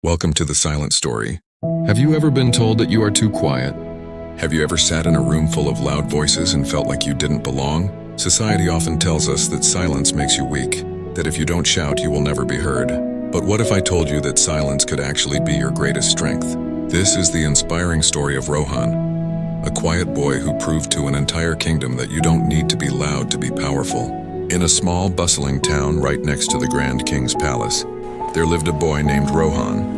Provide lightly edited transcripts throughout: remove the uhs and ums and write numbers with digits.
Welcome to the Silent Story. Have you ever been told that you are too quiet? Have you ever sat in a room full of loud voices and felt like you didn't belong? Society often tells us that silence makes you weak, that if you don't shout, you will never be heard. But what if I told you that silence could actually be your greatest strength? This is the inspiring story of Rohan, a quiet boy who proved to an entire kingdom that you don't need to be loud to be powerful. In a small, bustling town right next to the Grand King's palace, there lived a boy named Rohan.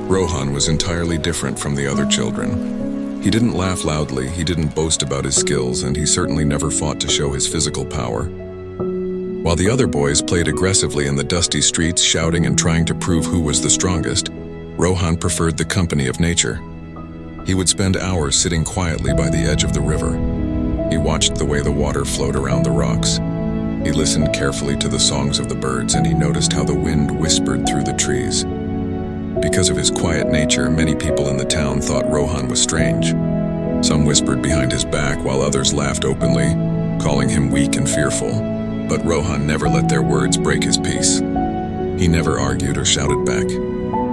Rohan was entirely different from the other children. He didn't laugh loudly, he didn't boast about his skills, and he certainly never fought to show his physical power. While the other boys played aggressively in the dusty streets, shouting and trying to prove who was the strongest, Rohan preferred the company of nature. He would spend hours sitting quietly by the edge of the river. He watched the way the water flowed around the rocks. He listened carefully to the songs of the birds, and he noticed how the wind whispered through the trees. Because of his quiet nature, many people in the town thought Rohan was strange. Some whispered behind his back, while others laughed openly, calling him weak and fearful. But Rohan never let their words break his peace. He never argued or shouted back.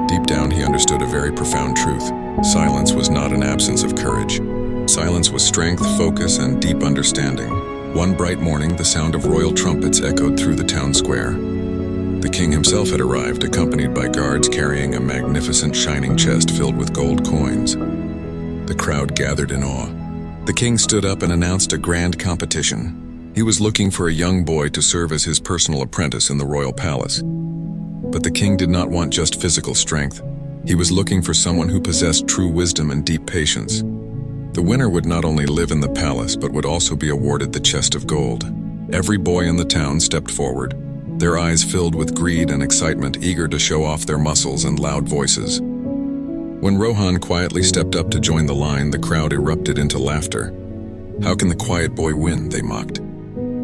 Deep down, he understood a very profound truth. Silence was not an absence of courage. Silence was strength, focus, and deep understanding. One bright morning, the sound of royal trumpets echoed through the town square. The king himself had arrived, accompanied by guards carrying a magnificent shining chest filled with gold coins. The crowd gathered in awe. The king stood up and announced a grand competition. He was looking for a young boy to serve as his personal apprentice in the royal palace. But the king did not want just physical strength. He was looking for someone who possessed true wisdom and deep patience. The winner would not only live in the palace, but would also be awarded the chest of gold. Every boy in the town stepped forward, their eyes filled with greed and excitement, eager to show off their muscles and loud voices. When Rohan quietly stepped up to join the line, the crowd erupted into laughter. "How can the quiet boy win?" they mocked.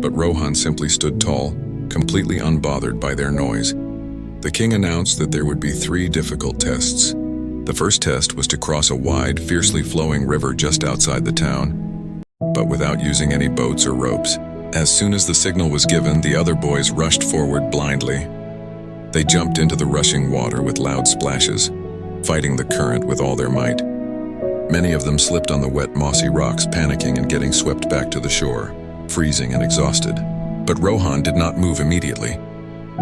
But Rohan simply stood tall, completely unbothered by their noise. The king announced that there would be 3 difficult tests. The first test was to cross a wide, fiercely flowing river just outside the town, but without using any boats or ropes. As soon as the signal was given, the other boys rushed forward blindly. They jumped into the rushing water with loud splashes, fighting the current with all their might. Many of them slipped on the wet, mossy rocks, panicking and getting swept back to the shore, freezing and exhausted. But Rohan did not move immediately.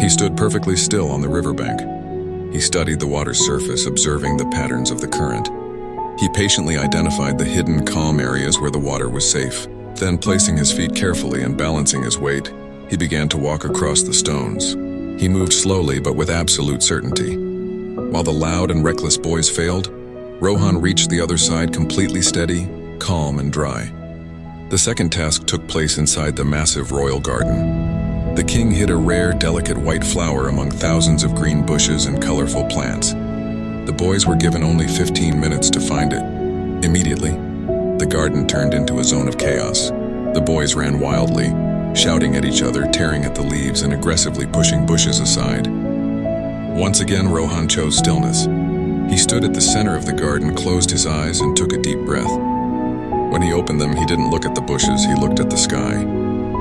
He stood perfectly still on the riverbank. He studied the water's surface, observing the patterns of the current. He patiently identified the hidden, calm areas where the water was safe. Then, placing his feet carefully and balancing his weight, he began to walk across the stones. He moved slowly but with absolute certainty. While the loud and reckless boys failed, Rohan reached the other side completely steady, calm, and dry. The second task took place inside the massive royal garden. The king hid a rare, delicate white flower among thousands of green bushes and colorful plants. The boys were given only 15 minutes to find it. Immediately, the garden turned into a zone of chaos. The boys ran wildly, shouting at each other, tearing at the leaves, and aggressively pushing bushes aside. Once again, Rohan chose stillness. He stood at the center of the garden, closed his eyes, and took a deep breath. When he opened them, he didn't look at the bushes, he looked at the sky.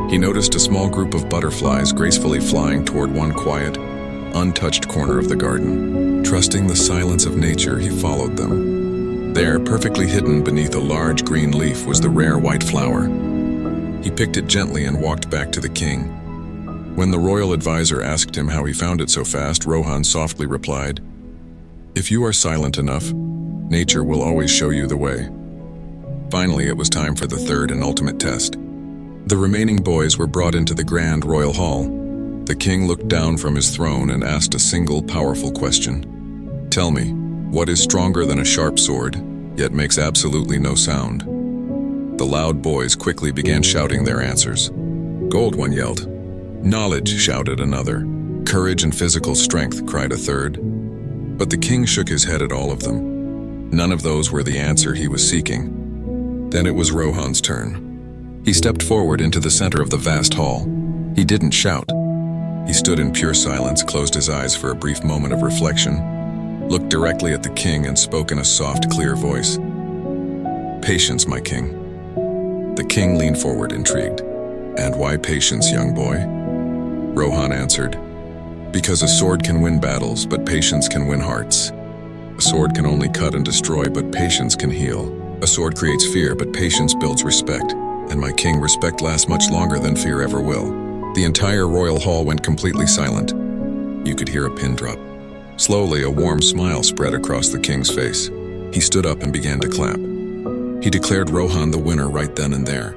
He noticed a small group of butterflies gracefully flying toward one quiet, untouched corner of the garden. Trusting the silence of nature, he followed them. There, perfectly hidden beneath a large green leaf, was the rare white flower. He picked it gently and walked back to the king. When the royal advisor asked him how he found it so fast, Rohan softly replied, "If you are silent enough, nature will always show you the way." Finally, it was time for the third and ultimate test. The remaining boys were brought into the grand royal hall. The king looked down from his throne and asked a single powerful question. "Tell me, what is stronger than a sharp sword, yet makes absolutely no sound?" The loud boys quickly began shouting their answers. "Gold," one yelled. "Knowledge," shouted another. "Courage and physical strength," cried a third. But the king shook his head at all of them. None of those were the answer he was seeking. Then it was Rohan's turn. He stepped forward into the center of the vast hall. He didn't shout. He stood in pure silence, closed his eyes for a brief moment of reflection, looked directly at the king, and spoke in a soft, clear voice. "Patience, my king." The king leaned forward, intrigued. "And why patience, young boy?" Rohan answered, "Because a sword can win battles, but patience can win hearts." A sword can only cut and destroy, but patience can heal. A sword creates fear, but patience builds respect. And my king, respect lasts much longer than fear ever will. The entire royal hall went completely silent. You could hear a pin drop. Slowly, a warm smile spread across the king's face. He stood up and began to clap. He declared Rohan the winner right then and there.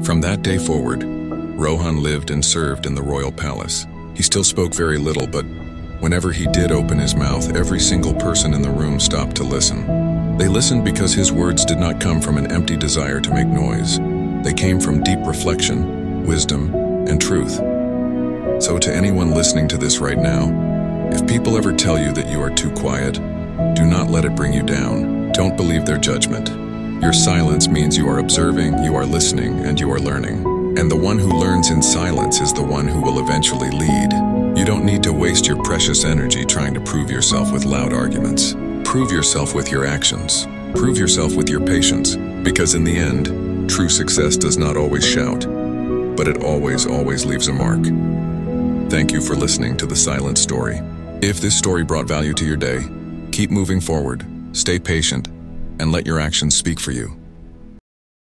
From that day forward, Rohan lived and served in the royal palace. He still spoke very little, but whenever he did open his mouth, every single person in the room stopped to listen. They listened because his words did not come from an empty desire to make noise. They came from deep reflection, wisdom, and truth. So to anyone listening to this right now, if people ever tell you that you are too quiet, do not let it bring you down. Don't believe their judgment. Your silence means you are observing, you are listening, and you are learning. And the one who learns in silence is the one who will eventually lead. You don't need to waste your precious energy trying to prove yourself with loud arguments. Prove yourself with your actions. Prove yourself with your patience. Because in the end, true success does not always shout, but it always leaves a mark. Thank you for listening to The Silent Story. If this story brought value to your day, keep moving forward, stay patient, and let your actions speak for you.